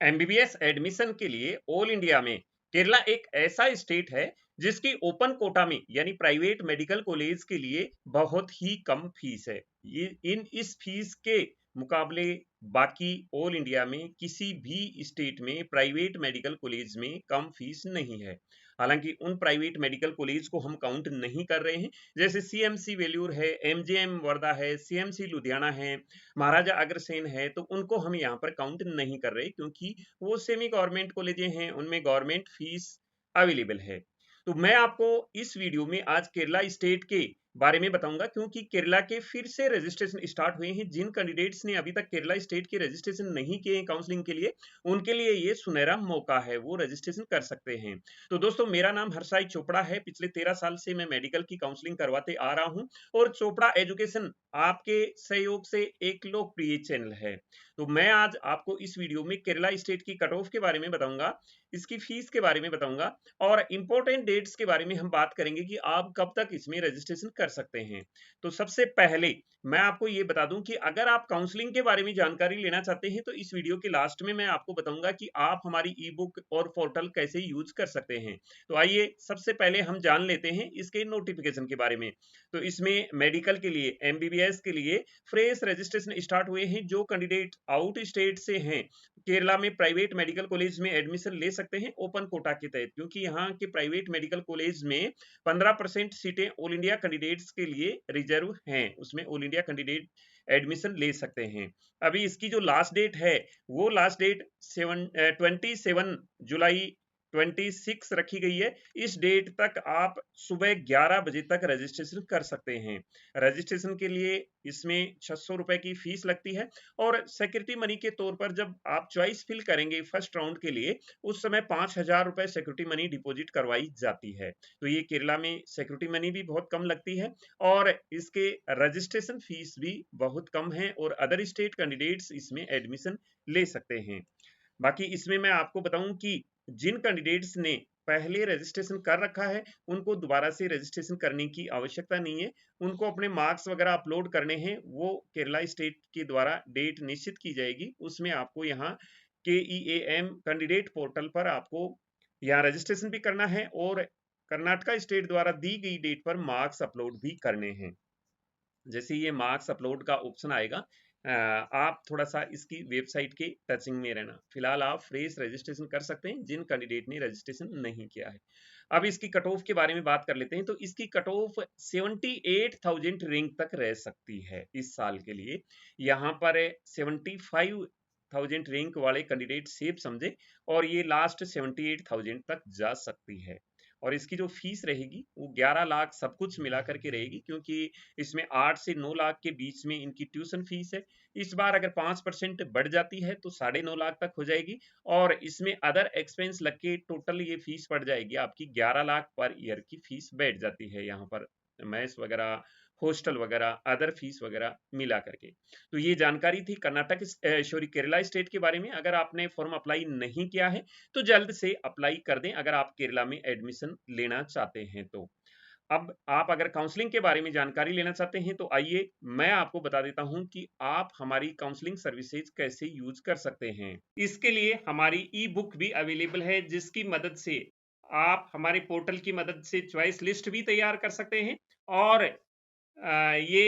MBBS admission के लिए all India में केरला एक ऐसा स्टेट है जिसकी ओपन कोटा में यानी प्राइवेट मेडिकल कॉलेज के लिए बहुत ही कम फीस है। ये इस फीस के मुकाबले बाकी ऑल इंडिया में किसी भी स्टेट में प्राइवेट मेडिकल कॉलेज में कम फीस नहीं है। हालांकि उन प्राइवेट मेडिकल कॉलेज को हम काउंट नहीं कर रहे हैं, जैसे सीएमसी वेल्यूर है, एमजीएम वर्धा है, सीएमसी लुधियाना है, महाराजा अग्रसेन है, तो उनको हम यहाँ पर काउंट नहीं कर रहे क्योंकि वो सेमी गवर्नमेंट कॉलेजें हैं, उनमें गवर्नमेंट फीस अवेलेबल है। तो मैं आपको इस वीडियो में आज केरला स्टेट के बारे में बताऊंगा क्योंकि केरला के फिर से रजिस्ट्रेशन स्टार्ट हुए हैं। जिन कैंडिडेट्स ने अभी तक केरला स्टेट के रजिस्ट्रेशन नहीं किए हैं काउंसलिंग के लिए, उनके लिए ये सुनहरा मौका है, वो रजिस्ट्रेशन कर सकते हैं। तो दोस्तों, मेरा नाम हर्षाई चोपड़ा है। पिछले 13 साल से मैं मेडिकल की काउंसलिंग करवाते आ रहा हूं और चोपड़ा एजुकेशन आपके सहयोग से एक लोकप्रिय चैनल है। तो मैं आज आपको इस वीडियो में केरला स्टेट की कट ऑफ के बारे में बताऊंगा, इसकी फीस के बारे में बताऊंगा और इंपॉर्टेंट डेट्स के बारे में हम बात करेंगे कि आप कब तक इसमें रजिस्ट्रेशन कर सकते हैं। तो सबसे पहले मैं आपको ये बता दूं कि अगर आप काउंसलिंग के बारे में जानकारी लेना चाहते हैं तो इस वीडियो के लास्ट में मैं आपको बताऊंगा कि आप हमारी ई बुक और पोर्टल कैसे यूज कर सकते हैं। तो आइए सबसे पहले हम जान लेते हैं इसके नोटिफिकेशन के बारे में। तो इसमें मेडिकल के लिए, एमबीबीएस के लिए फ्रेश रजिस्ट्रेशन स्टार्ट हुए हैं। जो कैंडिडेट आउट स्टेट से हैं, केरला में प्राइवेट मेडिकल कॉलेज में एडमिशन ले सकते हैं ओपन कोटा के तहत, क्योंकि यहाँ के प्राइवेट मेडिकल कॉलेज में 15% सीटें ऑल इंडिया कैंडिडेट्स के लिए रिजर्व हैं, उसमें ऑल इंडिया कैंडिडेट एडमिशन ले सकते हैं। अभी इसकी जो लास्ट डेट है वो लास्ट डेट 27 जुलाई 26 रखी गई है। इस डेट तक आप सुबह 11 बजे तक रजिस्ट्रेशन कर सकते हैं। रजिस्ट्रेशन के लिए इसमें 600 रुपए की फीस लगती है और सिक्योरिटी मनी के तौर पर जब आप चॉइस फिल करेंगे फर्स्ट राउंड के लिए, उस समय 5,000 रुपए सिक्योरिटी मनी डिपॉजिट करवाई जाती है। तो ये केरला में सिक्योरिटी मनी भी बहुत कम लगती है और इसके रजिस्ट्रेशन फीस भी बहुत कम है और अदर स्टेट कैंडिडेट्स इसमें एडमिशन ले सकते हैं। बाकी इसमें मैं आपको बताऊं कि जिन कैंडिडेट्स ने पहले रजिस्ट्रेशन कर रखा है उनको दोबारा से रजिस्ट्रेशन करने की आवश्यकता नहीं है। उनको अपने मार्क्स वगैरह अपलोड करने हैं, वो केरला स्टेट के द्वारा डेट निश्चित की जाएगी, उसमें आपको यहाँ KEAM कैंडिडेट पोर्टल पर आपको यहाँ रजिस्ट्रेशन भी करना है और कर्नाटका स्टेट द्वारा दी गई डेट पर मार्क्स अपलोड भी करने हैं। जैसे ये मार्क्स अपलोड का ऑप्शन आएगा, आप थोड़ा सा इसकी वेबसाइट के टचिंग में रहना। फिलहाल आप फ्रेश रजिस्ट्रेशन कर सकते हैं जिन कैंडिडेट ने रजिस्ट्रेशन नहीं किया है। अब इसकी कट ऑफ के बारे में बात कर लेते हैं। तो इसकी कट ऑफ 78,000 रैंक तक रह सकती है इस साल के लिए। यहाँ पर 75,000 रैंक वाले कैंडिडेट सेफ समझे और ये लास्ट 78,000 तक जा सकती है। और इसकी जो फीस रहेगी वो 11 लाख सब कुछ मिला करके रहेगी, क्योंकि इसमें 8 से 9 लाख के बीच में इनकी ट्यूशन फीस है। इस बार अगर 5% बढ़ जाती है तो 9.5 लाख तक हो जाएगी और इसमें अदर एक्सपेंस लग के टोटल ये फीस पड़ जाएगी आपकी 11 लाख पर ईयर की फीस बैठ जाती है। यहाँ पर मैथ्स वगैरह, हॉस्टल वगैरह, अदर फीस वगैरह मिला करके। तो ये जानकारी थी कर्नाटक सॉरी केरला स्टेट के बारे में। अगर आपने फॉर्म अप्लाई नहीं किया है तो जल्द से अप्लाई कर दें अगर आप केरला में एडमिशन लेना चाहते हैं तो। अब आप अगर काउंसलिंग के बारे में जानकारी लेना चाहते हैं तो आइए मैं आपको बता देता हूं कि आप हमारी काउंसलिंग सर्विसेज कैसे यूज कर सकते हैं। इसके लिए हमारी ई बुक भी अवेलेबल है, जिसकी मदद से आप हमारे पोर्टल की मदद से चॉइस लिस्ट भी तैयार कर सकते हैं और ये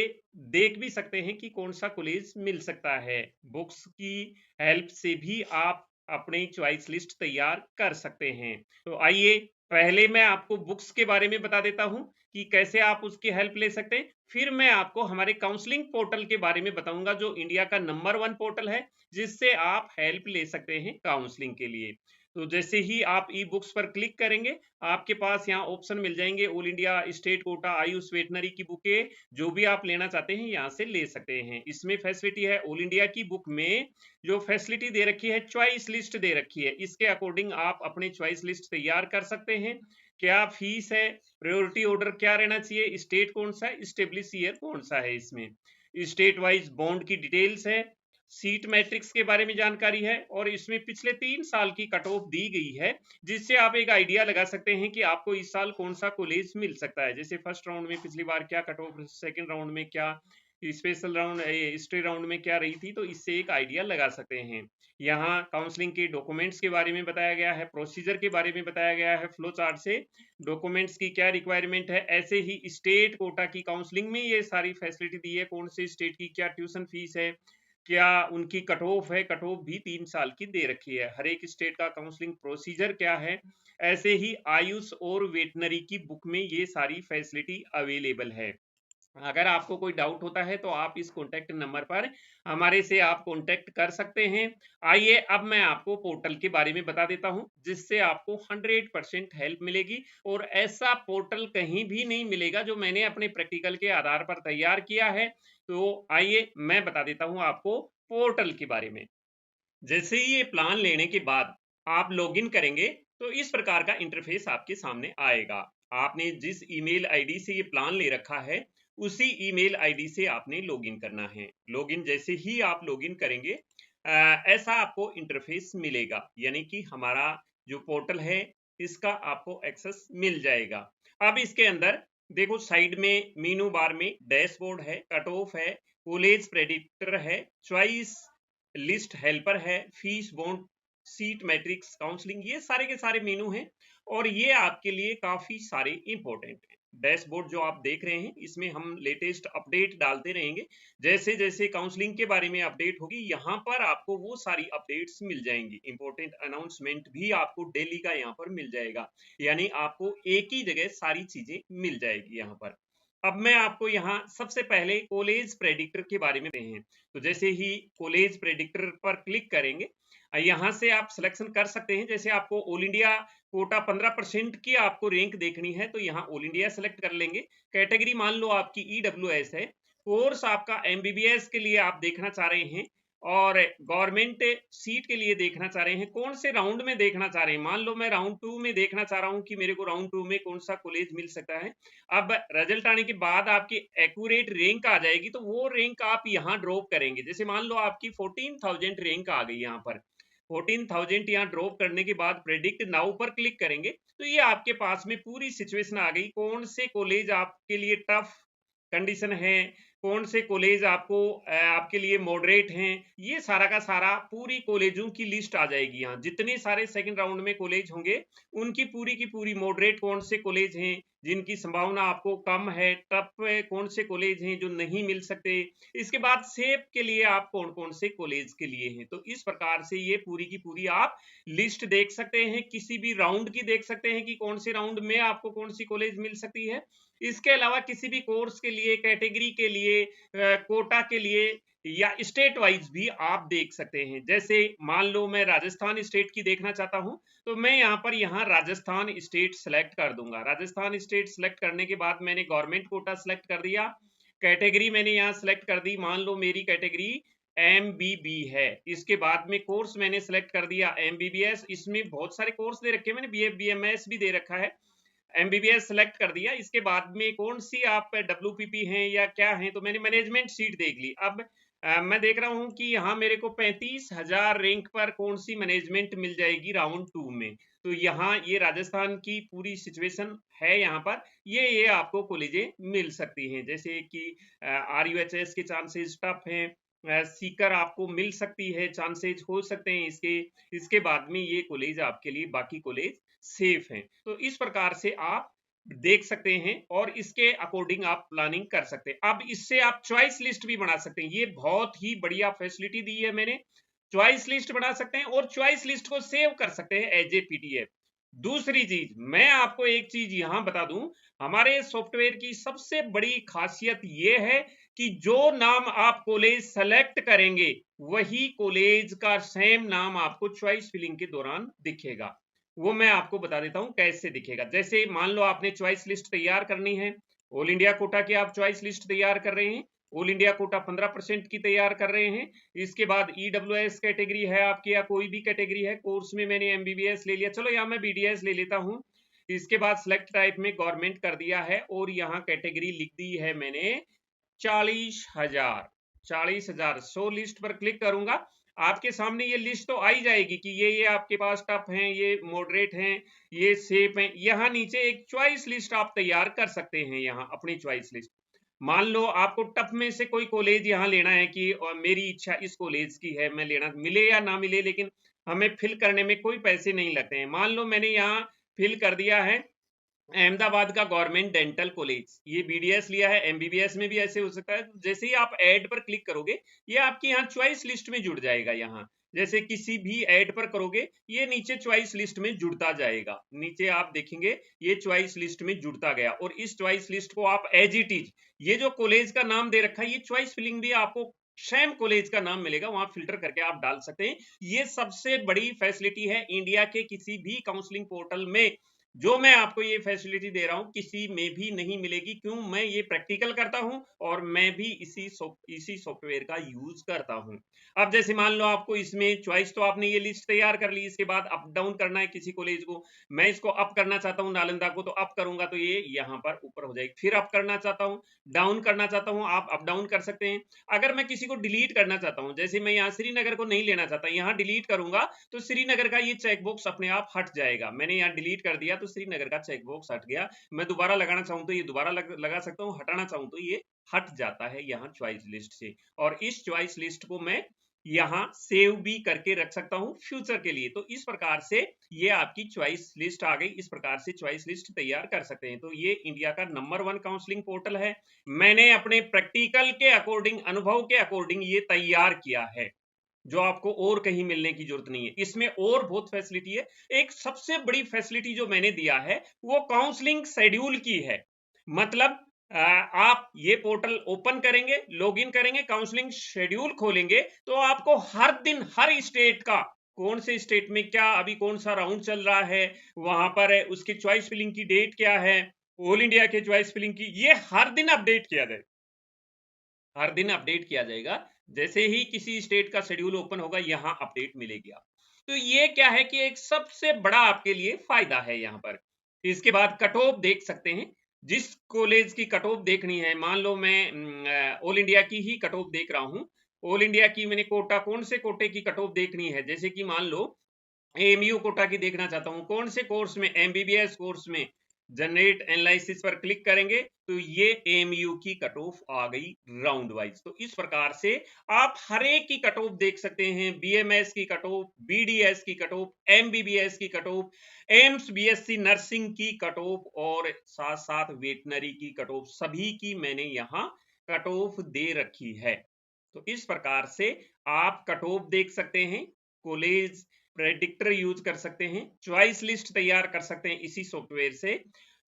देख भी सकते हैं कि कौन सा कॉलेज मिल सकता है। बुक्स की हेल्प से भी आप अपनी चॉइस लिस्ट तैयार कर सकते हैं। तो आइए पहले मैं आपको बुक्स के बारे में बता देता हूं कि कैसे आप उसकी हेल्प ले सकते हैं, फिर मैं आपको हमारे काउंसलिंग पोर्टल के बारे में बताऊंगा जो इंडिया का नंबर 1 पोर्टल है, जिससे आप हेल्प ले सकते हैं काउंसलिंग के लिए। तो जैसे ही आप ई बुक्स पर क्लिक करेंगे आपके पास यहाँ ऑप्शन मिल जाएंगे, all India state quota Ayush veterinary की बुकें जो भी आप लेना चाहते हैं यहाँ से ले सकते हैं। इसमें फैसिलिटी है, ऑल इंडिया की बुक में जो फैसिलिटी दे रखी है, चॉइस लिस्ट दे रखी है, इसके अकॉर्डिंग आप अपनी चॉइस लिस्ट तैयार कर सकते हैं। क्या फीस है, प्रायोरिटी ऑर्डर क्या रहना चाहिए, स्टेट कौन सा है, स्टेब्लिश ईयर कौन सा है, इसमें स्टेट वाइज बॉन्ड की डिटेल्स है, सीट मैट्रिक्स के बारे में जानकारी है और इसमें पिछले 3 साल की कट ऑफ दी गई है, जिससे आप एक आइडिया लगा सकते हैं कि आपको इस साल कौन सा कॉलेज मिल सकता है। जैसे फर्स्ट राउंड में पिछली बार क्या कट ऑफ, सेकंड राउंड में क्या, स्पेशल राउंड स्टे राउंड में क्या रही थी, तो इससे एक आइडिया लगा सकते हैं। यहाँ काउंसलिंग के डॉक्यूमेंट्स के बारे में बताया गया है, प्रोसीजर के बारे में बताया गया है, फ्लो चार्ट से डॉक्यूमेंट्स की क्या रिक्वायरमेंट है। ऐसे ही स्टेट कोटा की काउंसलिंग में ये सारी फैसिलिटी दी है, कौन से स्टेट की क्या ट्यूशन फीस है, क्या उनकी कट ऑफ है, कट ऑफ भी 3 साल की दे रखी है, हर एक स्टेट का काउंसलिंग प्रोसीजर क्या है। ऐसे ही आयुष और वेटनरी की बुक में ये सारी फैसिलिटी अवेलेबल है। अगर आपको कोई डाउट होता है तो आप इस कॉन्टैक्ट नंबर पर हमारे से आप कॉन्टैक्ट कर सकते हैं। आइए अब मैं आपको पोर्टल के बारे में बता देता हूं, जिससे आपको 100% हेल्प मिलेगी, और ऐसा पोर्टल कहीं भी नहीं मिलेगा जो मैंने अपने प्रैक्टिकल के आधार पर तैयार किया है। तो आइए मैं बता देता हूं आपको पोर्टल के बारे में। जैसे ही ये प्लान लेने के बाद आप लॉगिन करेंगे तो इस प्रकार का इंटरफेस आपके सामने आएगा। आपने जिस ईमेल आईडी से ये प्लान ले रखा है उसी ईमेल आईडी से आपने लॉगिन करना है। लॉगिन जैसे ही आप लॉगिन करेंगे ऐसा आपको इंटरफेस मिलेगा, यानी कि हमारा जो पोर्टल है इसका आपको एक्सेस मिल जाएगा। अब इसके अंदर देखो, साइड में मेनू बार में डैशबोर्ड है, कट ऑफ है, कॉलेज प्रेडिक्टर है, चॉइस लिस्ट हेल्पर है, fees bond, seat matrix, counselling, ये सारे के सारे मेनू हैं और ये आपके लिए काफी सारे इंपॉर्टेंट हैं। डैशबोर्ड जो आप देख रहे हैं इसमें हम लेटेस्ट अपडेट डालते रहेंगे। जैसे जैसे काउंसलिंग के बारे में अपडेट होगी यहाँ पर आपको वो सारी अपडेट्स मिल जाएंगी। इंपॉर्टेंट अनाउंसमेंट भी आपको डेली का यहाँ पर मिल जाएगा, यानी आपको एक ही जगह सारी चीजें मिल जाएगी यहाँ पर। अब मैं आपको यहाँ सबसे पहले कॉलेज प्रेडिक्टर के बारे में हैं। तो जैसे ही कॉलेज प्रेडिक्टर पर क्लिक करेंगे यहाँ से आप सिलेक्शन कर सकते हैं। जैसे आपको ऑल इंडिया कोटा 15% की आपको रैंक देखनी है तो यहाँ ऑल इंडिया सेलेक्ट कर लेंगे। कैटेगरी मान लो आपकी ईडब्ल्यूएस है, कोर्स आपका एमबीबीएस के लिए आप देखना चाह रहे हैं, और गवर्नमेंट सीट के लिए देखना चाह रहे हैं, कौन से राउंड में देखना चाह रहे हैं। मान लो मैं राउंड 2 में देखना चाह रहा हूं कि मेरे को राउंड 2 में कौन सा कॉलेज मिल सकता है। अब रिजल्ट आने के बाद आपकी एक्यूरेट रैंक आ जाएगी, तो वो रैंक आप यहाँ ड्रॉप करेंगे। जैसे मान लो आपकी 14,000 रैंक आ गई, यहाँ पर 14,000 यहाँ ड्रॉप करने के बाद प्रेडिक्ट नाउ पर क्लिक करेंगे तो ये आपके पास में पूरी सिचुएशन आ गई, कौन से कॉलेज आपके लिए टफ कंडीशन है, कौन से कॉलेज आपको आपके लिए मॉडरेट हैं, ये सारा का सारा पूरी कॉलेजों की लिस्ट आ जाएगी। यहाँ जितने सारे सेकंड राउंड में कॉलेज होंगे उनकी पूरी की पूरी मॉडरेट कौन से कॉलेज हैं जिनकी संभावना आपको कम है, टफ कौन से कॉलेज हैं जो नहीं मिल सकते, इसके बाद सेफ के लिए आप कौन कौन से कॉलेज के लिए हैं। तो इस प्रकार से ये पूरी की पूरी आप लिस्ट देख सकते हैं, किसी भी राउंड की देख सकते हैं कि कौन से राउंड में आपको कौन सी कॉलेज मिल सकती है। इसके अलावा किसी भी कोर्स के लिए, कैटेगरी के लिए, कोटा के लिए या स्टेट वाइज भी आप देख सकते हैं। जैसे मान लो मैं राजस्थान स्टेट की देखना चाहता हूं तो मैं यहाँ राजस्थान स्टेट सेलेक्ट कर दूंगा। राजस्थान स्टेट सेलेक्ट करने के बाद मैंने गवर्नमेंट कोटा सेलेक्ट कर दिया, कैटेगरी मैंने यहाँ सेलेक्ट कर दी, मान लो मेरी कैटेगरी एमबीबी है। इसके बाद में कोर्स मैंने सेलेक्ट कर दिया एमबीबीएस, इसमें बहुत सारे कोर्स दे रखे हैं, मैंने बीएफ बीएमएस भी दे रखा है, एमबीबीएस सेलेक्ट कर दिया। इसके बाद में कौन सी आप डब्ल्यूपीपी हैं या क्या हैं, तो मैंने मैनेजमेंट सीट देख ली। अब मैं देख रहा हूं कि यहाँ मेरे को 35,000 रैंक पर कौन सी मैनेजमेंट मिल जाएगी राउंड 2 में। तो यहाँ ये राजस्थान की पूरी सिचुएशन है, यहाँ पर ये आपको कॉलेजें मिल सकती हैं। जैसे कि आरयूएचएस के चांसेस टफ हैं, सीकर आपको मिल सकती है, चांसेस हो सकते हैं इसके बाद में ये कॉलेज आपके लिए बाकी कॉलेज सेफ हैं। तो इस प्रकार से आप देख सकते हैं और इसके अकॉर्डिंग आप प्लानिंग कर सकते हैं। अब इससे आप चॉइस लिस्ट भी बना सकते हैं, ये बहुत ही बढ़िया फैसिलिटी दी है मैंने। चॉइस लिस्ट बना सकते हैं और चॉइस लिस्ट को सेव कर सकते हैं एज ए पीडीएफ। दूसरी चीज मैं आपको एक चीज यहां बता दूं, हमारे सॉफ्टवेयर की सबसे बड़ी खासियत यह है कि जो नाम आप कॉलेज सेलेक्ट करेंगे वही कॉलेज का सेम नाम आपको चॉइस फिलिंग के दौरान दिखेगा। वो मैं आपको बता देता हूं कैसे दिखेगा। जैसे मान लो आपने चॉइस लिस्ट तैयार करनी है, ऑल इंडिया कोटा की आप चॉइस लिस्ट तैयार कर रहे हैं, ऑल इंडिया कोटा 15% की तैयार कर रहे हैं। इसके बाद ईडब्ल्यूएस कैटेगरी है आपकी या कोई भी कैटेगरी है, कोर्स में मैंने एमबीबीएस ले लिया, चलो यहाँ मैं बीडीएस ले लेता हूँ। इसके बाद सिलेक्ट टाइप में गवर्नमेंट कर दिया है और यहाँ कैटेगरी लिख दी है मैंने 40,000। 40,000 शो लिस्ट पर क्लिक करूंगा, आपके सामने ये लिस्ट तो आई जाएगी कि ये आपके पास टफ हैं, ये मॉडरेट हैं, ये सेफ हैं। यहाँ नीचे एक चॉइस लिस्ट आप तैयार कर सकते हैं, यहाँ अपनी चॉइस लिस्ट। मान लो आपको टफ में से कोई कॉलेज यहाँ लेना है कि मेरी इच्छा इस कॉलेज की है, मैं लेना, मिले या ना मिले, लेकिन हमें फिल करने में कोई पैसे नहीं लगते हैं। मान लो मैंने यहाँ फिल कर दिया है अहमदाबाद का गवर्नमेंट डेंटल कॉलेज, ये बीडीएस लिया है, एमबीबीएस में भी ऐसे हो सकता है। जैसे ही आप ऐड पर क्लिक करोगे, ये आपकी यहाँ चॉइस लिस्ट में जुड़ जाएगा। यहाँ जैसे किसी भी ऐड पर करोगे, ये नीचे चॉइस लिस्ट में जुड़ता जाएगा। नीचे आप देखेंगे ये चॉइस लिस्ट में जुड़ता गया, और इस चॉइस लिस्ट को आप एज इट इज, ये जो कॉलेज का नाम दे रखा है, ये चॉइस फिलिंग भी आपको सेम कॉलेज का नाम मिलेगा, वहां फिल्टर करके आप डाल सकते हैं। ये सबसे बड़ी फैसिलिटी है इंडिया के किसी भी काउंसलिंग पोर्टल में। जो मैं आपको ये फैसिलिटी दे रहा हूं, किसी में भी नहीं मिलेगी। क्यों? मैं ये प्रैक्टिकल करता हूं और मैं भी इसी सॉफ्टवेयर का यूज करता हूं। अब जैसे मान लो आपको इसमें चॉइस, तो आपने ये लिस्ट तैयार कर ली, इसके बाद अप डाउन करना है किसी कॉलेज को। मैं इसको अप करना चाहता हूं नालंदा को, तो अप करूंगा तो ये यहाँ पर ऊपर हो जाएगी। फिर अप करना चाहता हूं, डाउन करना चाहता हूं, आप अप डाउन कर सकते हैं। अगर मैं किसी को डिलीट करना चाहता हूं, जैसे मैं यहाँ श्रीनगर को नहीं लेना चाहता, यहाँ डिलीट करूंगा तो श्रीनगर का ये चेकबॉक्स अपने आप हट जाएगा। मैंने यहाँ डिलीट कर दिया तो श्रीनगर का चेकबॉक्स हट गया। मैं दोबारा लगाना चाहूं तो ये दोबारा लगा सकता हूं, हटाना चाहूं तो ये हट जाता है यहाँ चॉइस लिस्ट से। और इस चॉइस लिस्ट को मैं यहाँ सेव भी करके रख सकता हूं फ्यूचर के लिए। तो इस प्रकार से ये आपकी चॉइस लिस्ट आ गई। इस प्रकार से चॉइस लिस्ट तैयार कर सकते हैं। तो ये इंडिया का नंबर 1 काउंसलिंग पोर्टल है। मैंने अपने प्रैक्टिकल के अकॉर्डिंग, अनुभव के अकॉर्डिंग ये तैयार किया है, जो आपको और कहीं मिलने की जरूरत नहीं है। इसमें और बहुत फैसिलिटी है। एक सबसे बड़ी फैसिलिटी जो मैंने दिया है वो काउंसलिंग शेड्यूल की है। मतलब आप ये पोर्टल ओपन करेंगे, लॉगिन करेंगे, काउंसलिंग शेड्यूल खोलेंगे, तो आपको हर दिन हर स्टेट का, कौन से स्टेट में क्या अभी कौन सा राउंड चल रहा है, वहां पर है उसकी चॉइस फिलिंग की डेट क्या है, ऑल इंडिया के चॉइस फिलिंग की, ये हर दिन अपडेट किया जाएगा। हर दिन अपडेट किया जाएगा। जैसे ही किसी स्टेट का शेड्यूल ओपन होगा, यहां अपडेट मिलेगी आपको। तो ये क्या है कि एक सबसे बड़ा आपके लिए फायदा है यहां पर। इसके बाद कट ऑफ देख सकते हैं, जिस कॉलेज की कट ऑफ देखनी है। मान लो मैं ऑल इंडिया की ही कट ऑफ देख रहा हूं। ऑल इंडिया की मैंने कोटा, कौन से कोटे की कट ऑफ देखनी है, जैसे कि मान लो एएमयू कोटा की देखना चाहता हूं। कौन से कोर्स में? एमबीबीएस कोर्स में। जनरेट एनालिसिस पर क्लिक करेंगे तो ये एएमयू की कट ऑफ आ गई राउंड वाइज। तो इस प्रकार से आप हर एक की कट ऑफ देख सकते हैं। बीएमएस की कट ऑफ, बीडीएस की कट ऑफ, एमबीबीएस की cut off, AIIMS BSc nursing की कट ऑफ, और साथ साथ वेटनरी की कट ऑफ, सभी की मैंने यहाँ कट ऑफ दे रखी है। तो इस प्रकार से आप कट ऑफ देख सकते हैं, कॉलेज प्रेडिक्टर यूज कर सकते हैं, चॉइस लिस्ट तैयार कर सकते हैं इसी सॉफ्टवेयर से।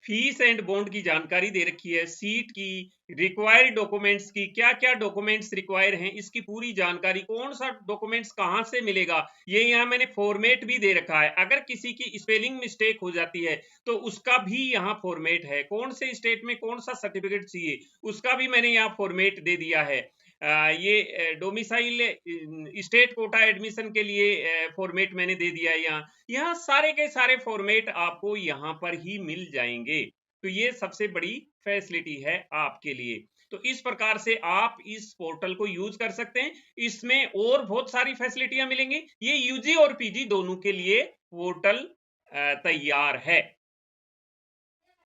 फीस एंड बॉन्ड की जानकारी दे रखी है, सीट की, रिक्वायर्ड डॉक्यूमेंट्स की, क्या क्या डॉक्यूमेंट्स रिक्वायर हैं, इसकी पूरी जानकारी, कौन सा डॉक्यूमेंट्स कहां से मिलेगा, ये यहाँ मैंने फॉर्मेट भी दे रखा है। अगर किसी की स्पेलिंग मिस्टेक हो जाती है तो उसका भी यहाँ फॉर्मेट है। कौन से स्टेट में कौन सा सर्टिफिकेट चाहिए, उसका भी मैंने यहाँ फॉर्मेट दे दिया है। ये डोमिसाइल स्टेट कोटा एडमिशन के लिए फॉर्मेट मैंने दे दिया है। यहाँ सारे के सारे फॉर्मेट आपको यहाँ पर ही मिल जाएंगे। तो ये सबसे बड़ी फैसिलिटी है आपके लिए। तो इस प्रकार से आप इस पोर्टल को यूज कर सकते हैं। इसमें और बहुत सारी फैसिलिटियां मिलेंगी। ये यूजी और पीजी दोनों के लिए पोर्टल तैयार है।